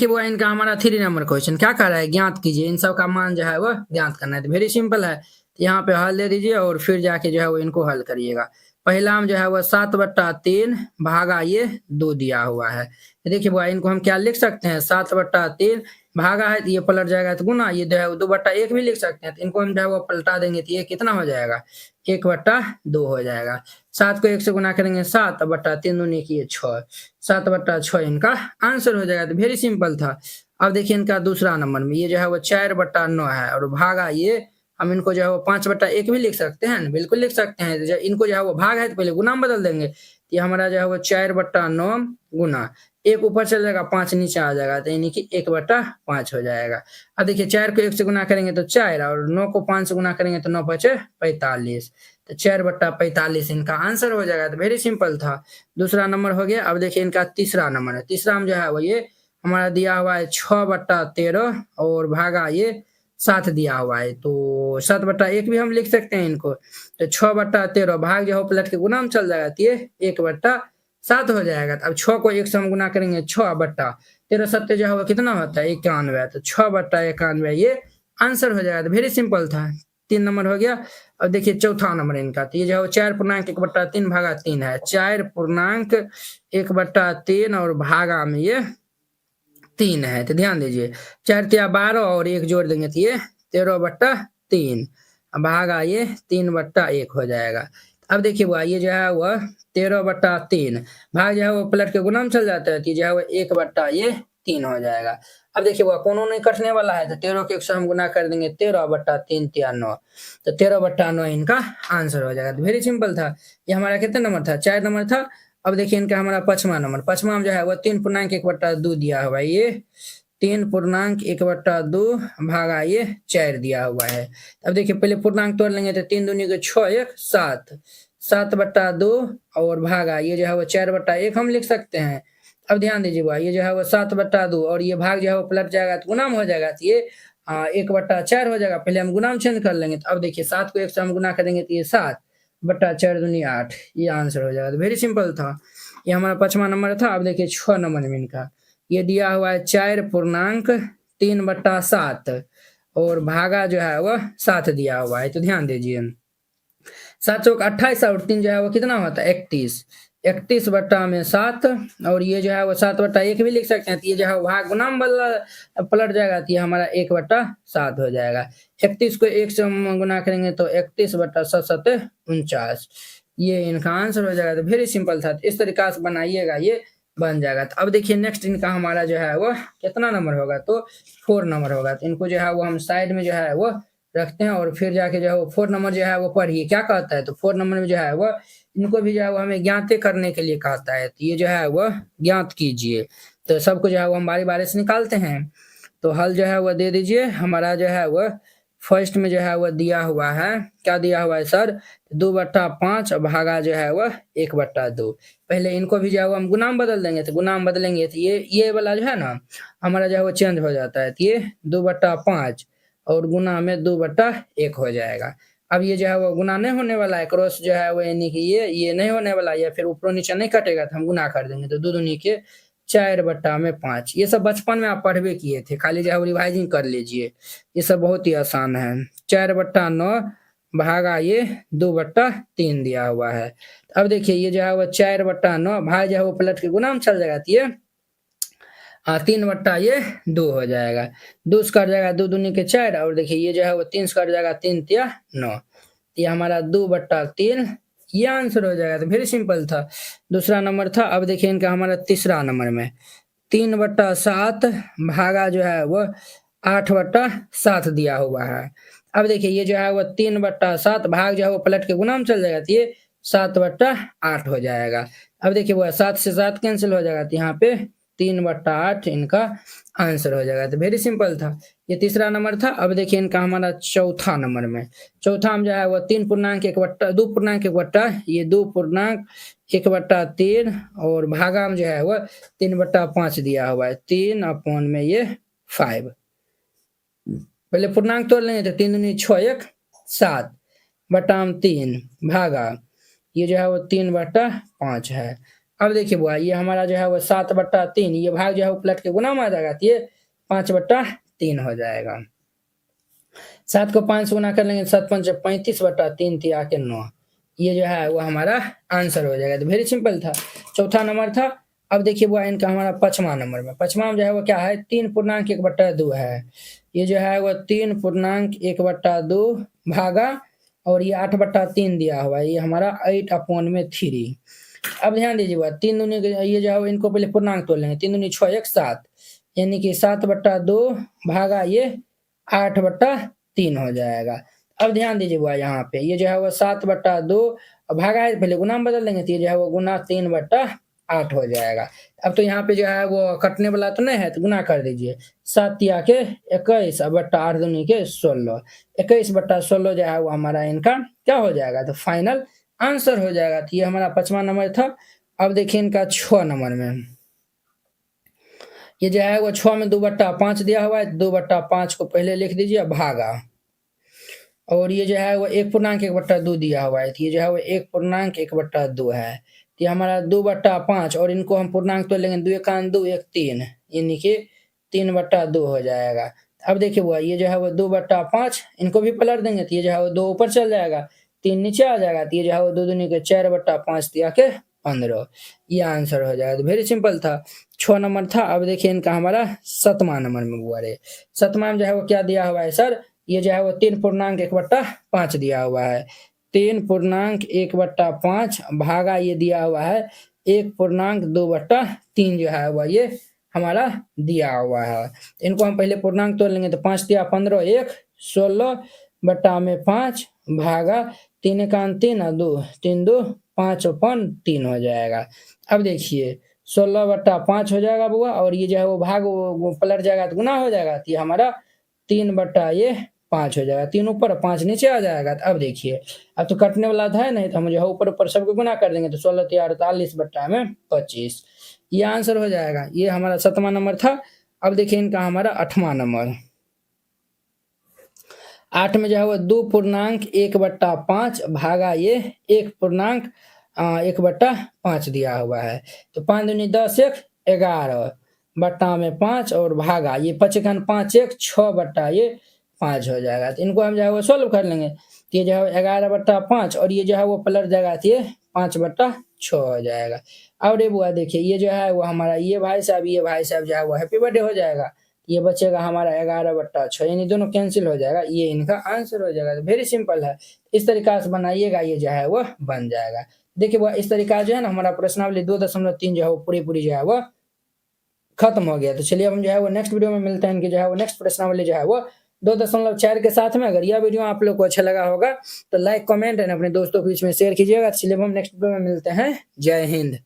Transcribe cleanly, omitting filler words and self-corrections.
देखिए वो इनका हमारा 3 नंबर क्वेश्चन क्या कर रहा है, ज्ञात कीजिए। इन सब का मान जो है वो ज्ञात करना है, तो वेरी सिंपल है। तो यहाँ पे हल दे दीजिए और फिर जाके जो है वो इनको हल करिएगा। पहला हम जो है वो 7/3 भागा ये 2 दिया हुआ है। तो देखिए वो इनको हम क्या लिख सकते हैं, 7/3 भागा है तो ये पलट जाएगा तो गुना, ये जो है 2/1 भी लिख सकते हैं। तो इनको हम जो है वो पलटा देंगे तो ये कितना हो जाएगा, 1/2 हो जाएगा। 7 को 1 से गुना करेंगे 7/3 दूनी की 6, 7/6 इनका आंसर हो जाएगा। तो वेरी सिंपल था। अब देखिए इनका दूसरा नंबर में ये जो है वो 4/9 है और भागा ये हम इनको जो है वो 5/1 भी लिख सकते हैं, बिल्कुल लिख सकते हैं। इनको जो है वो भाग है तो पहले गुना में बदल देंगे। ये हमारा जो है वो 4/9 गुना 1 ऊपर चल जाएगा 5 नीचे आ जाएगा, तो यानी कि 1/5 हो जाएगा। अब देखिए 4 को 1 से गुना करेंगे तो 4 और 9 को 5 से गुना करेंगे तो 9 5 45, तो 4/45 इनका आंसर हो जाएगा। तो वेरी सिंपल था। दूसरा नंबर हो गया। अब देखिए इनका तीसरा नंबर है। तीसरा में जो है वो ये हमारा दिया हुआ है 6/13 और भागा ये 7 दिया हुआ है, तो 7/1 भी हम लिख सकते हैं इनको। तो 6/13 भाग जो है पलट के गुना में चल जाएगा तो ये 1/7 हो जाएगा। अब 6 को 1 से हम गुना करेंगे 6/13 7 जो है वो कितना होता है 91, तो 6/91 ये आंसर हो जाएगा। तो वेरी सिंपल था। 3 नंबर हो गया। अब देखिए चौथा नंबर इनका, तो ये जो है 4.1/3 भागा 3 है, 4.1/3 और भागा में ये 3 है। तो ध्यान दीजिए 4 तिया 12 और 1 जोड़ देंगे तो ये 13/3 भागा ये 3/1 हो जाएगा। अब देखिए वो ये जो है वह 13/3 भाग जो है वो पलट के गुना में चल जाता है, तो जो है वो 1/3 हो जाएगा। अब देखिए वो कोनो नहीं कटने वाला है, तो 13 के 1 से हम गुना कर देंगे 13/3 तिया 9, तो 13/9 इनका आंसर हो जाएगा। तो वेरी सिंपल था। ये हमारा कितना नंबर था, 4 नंबर था। अब देखिए इनका हमारा 5वां नंबर, 5वां में जो है वो 3.1/2 दिया हुआ है, ये 3.1/2 भागा ये 4 दिया हुआ है। अब देखिए पहले पूर्णांक तोड़ लेंगे तो 3 दूनी के 6 1 7, 7/2 और भागा ये जो है वो 4/1 हम लिख सकते हैं। अब ध्यान दीजिए भाई ये जो है वो 7/2 और ये भाग जो है वो पलट जाएगा तो गुना में हो जाएगा, तो ये 1/4 हो जाएगा। पहले हम गुना में चेंज कर लेंगे। तो अब देखिए 7 को 1 से हम गुना करेंगे तो ये 7/4 दूनी 8, ये आंसर हो जाएगा। तो वेरी सिंपल था। ये हमारा 5वां नंबर था। अब देखिए 6 नंबर में इनका ये दिया हुआ है 4.3/7 और भागा जो है वह 7 दिया हुआ है। तो ध्यान दीजिए 7 चौक 28 और 3 जो है वो कितना होता है 31, 31/7 और ये जो है वो 7/1 भी लिख सकते हैं। तो ये जो है भाग गुना में बदला पलट जाएगा, तो ये हमारा 1/7 हो जाएगा। 31 को 1 से हम गुना करेंगे तो 31/7 49, ये इनका आंसर हो जाएगा। तो वेरी सिंपल था। तो इस तरीका से बनाइएगा, ये बन जाएगा। तो अब देखिए नेक्स्ट इनका हमारा जो है वो कितना नंबर होगा, तो 4 नंबर होगा। तो इनको जो है वो हम साइड में जो है वो रखते हैं और फिर जाके जो है वो 4 नंबर जो है वो पढ़िए क्या कहता है। तो 4 नंबर में जो है वो इनको भी जो है वो हमें ज्ञात करने के लिए कहता है। तो ये जो है वो ज्ञात कीजिए। तो सबको जो है वो हम बारी बारी से निकालते हैं। तो हल जो है वो दे दीजिए। हमारा जो है वो फर्स्ट में जो है वो दिया हुआ है, क्या दिया हुआ है सर, 2/5 भागा जो है वह 1/2। पहले इनको भी जो है वो हम गुना में बदल देंगे। तो गुना में बदलेंगे तो ये वाला जो है ना हमारा जो है वो चेंज हो जाता है। तो ये 2/5 और गुना में 2/1 हो जाएगा। अब ये जो है वो गुना नहीं होने वाला है, क्रॉस जो है वो यानी कि ये नहीं होने वाला है, या फिर ऊपर नीचे नहीं कटेगा, तो हम गुना कर देंगे। तो 2 दूनी के 4/5। ये सब बचपन में आप पढ़वे किए थे, खाली जो है रिवाइजिंग कर लीजिए। ये सब बहुत ही आसान है। 4/9 भागा ये 2/3 दिया हुआ है। अब देखिए ये जो है वो 4/9 भाग जो है वो पलट के गुना में चल जाएगा, तो ये 3/2 हो जाएगा। 2 से कट जाएगा 2 दूनी के 4 और देखिए ये जो है वो 3 से कट जाएगा 3 तिया 9, ये हमारा 2/3 ये आंसर हो जाएगा। तो वेरी सिंपल था। दूसरा नंबर था। अब देखिए इनका हमारा तीसरा नंबर में 3/7 भागा जो है वो 8/7 दिया हुआ है। अब देखिए ये जो है वो 3/7 भाग जो है वो पलट के गुना में चल जाएगा, तो ये 7/8 हो जाएगा। अब देखिए वो 7 से 7 कैंसिल हो जाएगा, तो यहाँ पे 3/8 इनका आंसर हो जाएगा। तो वेरी सिंपल था। ये तीसरा नंबर था। अब देखिए इनका हमारा चौथा नंबर में, चौथा में जो है वो 2.1/3 ये 2.1/3 और भागा में जो है वो 3/5 दिया हुआ है, 3 में ये 5। पहले पूर्णांक तोड़ लेंगे तो 3 दूनी 6 1 7 बटा 3 भागा ये जो है वो 3/5 है। अब देखिए बुआ ये हमारा जो है वो 7/3, ये भाग जो है वो पलट के गुना में आ जाएगा, तो ये 5/3 हो जाएगा। 7 को 5 से गुना कर लेंगे, 7 5 35/3 थी आके 9, ये जो है वो हमारा आंसर हो जाएगा। तो वेरी सिंपल था। चौथा नंबर था। अब देखिए बुआ इनका हमारा 5वां नंबर में, 5वां में जो है वो क्या है, 3.1/2 है। ये जो है वो 3.1/2 भागा और ये 8/3 दिया हुआ है, ये हमारा 8/3। अब ध्यान दीजिए बुआ, 3 दूनी ये जो है इनको पहले पूर्णांक तोड़ लेंगे, 3 दूनी 6 1 7, यानी कि 7/2 भागा ये 8/3 हो जाएगा। अब ध्यान दीजिए बुआ यहाँ पे ये जो है वो 7/2 भागा है, पहले गुना में बदल देंगे, तो ये जो है वो गुना 3/8 हो जाएगा। अब तो यहाँ पे जो है वो कटने वाला तो नहीं है, तो गुना कर दीजिए, 7 तिया के 21 बट्टा 8 दूनी के 16, 21/16 जो है वो हमारा इनका क्या हो जाएगा, तो फाइनल आंसर हो जाएगा। तो ये हमारा 5वां नंबर था। अब देखिए इनका 6 नंबर में, ये जो है वो 6 में 2/5 दिया हुआ है, 2/5 को पहले लिख दीजिए भागा, और ये जो है वो 1.1/2 दिया हुआ है, तो ये जो है वो 1.1/2 है। तो ये हमारा 2/5, और इनको हम पूर्णांक तो लेंगे, 2 1 2 1 3, यानी कि 3/2 हो जाएगा। अब देखिए वो ये जो है वो 2/5, इनको भी पलट देंगे, तो ये जो है वो 2 ऊपर चल जाएगा, 3 नीचे आ जाएगा, तो ये जो है वो 2 दूनी के 4/5 दिया के 15, ये आंसर हो जाएगा। तो वेरी सिंपल था। 6 नंबर था। अब देखिए इनका हमारा 7वां नंबर में हुआ रे, 7वां में जो है वो क्या दिया हुआ है सर, ये जो है वो 3.1/5 दिया हुआ है, 3.1/5 भागा ये दिया हुआ है 1.2/3 जो है वह ये हमारा दिया हुआ है। इनको हम पहले पूर्णांक तोड़ लेंगे, तो 5 तिया 15 1 16/5 भागा 3 1 3 2 3 2 5/3 हो जाएगा। अब देखिए 16/5 हो जाएगा बुआ, और ये जो है वो भाग वो पलट जाएगा तो गुना हो जाएगा, तो ये हमारा 3/5 हो जाएगा, 3 ऊपर 5 नीचे आ जाएगा। तो अब देखिए अब तो कटने वाला था नहीं, तो हम जो है ऊपर ऊपर सबको गुना कर देंगे, तो 16 तिया 48/25, ये आंसर हो जाएगा। ये हमारा 7वां नंबर था। अब देखिए इनका हमारा 8वां नंबर, 8 में जो है वो 2.1/5 भागा ये 1.1/5 दिया हुआ है, तो 5 दूनी 10 1 11 बट्टा में 5 और भागा ये 5 1 5 1 6/5 हो जाएगा। तो इनको हम जो है वो सोल्व कर लेंगे, तो ये जो है 11/5 और ये जो है वो पलट जाएगा, तो ये 5/6 हो जाएगा। और ये बुआ देखिए ये जो है वो हमारा ये भाई साहब जो है वो हैप्पी बर्थडे हो जाएगा, ये बचेगा हमारा 11/6, यानी दोनों कैंसिल हो जाएगा, ये इनका आंसर हो जाएगा। तो वेरी सिंपल है, इस तरीका से बनाइएगा, ये जो है वो बन जाएगा। देखिए वो इस तरीका जो है ना हमारा प्रश्नावली 2.3 जो है वो पूरी जो है वो खत्म हो गया। तो चलिए हम जो है वो नेक्स्ट वीडियो में मिलते हैं, इनकी जो है वो नेक्स्ट प्रश्नावली जो है वो 2.4 के साथ में। अगर यह वीडियो आप लोग को अच्छा लगा होगा तो लाइक कमेंट एंड अपने दोस्तों के बीच में शेयर कीजिएगा। चलिए हम नेक्स्ट वीडियो में मिलते हैं। जय हिंद।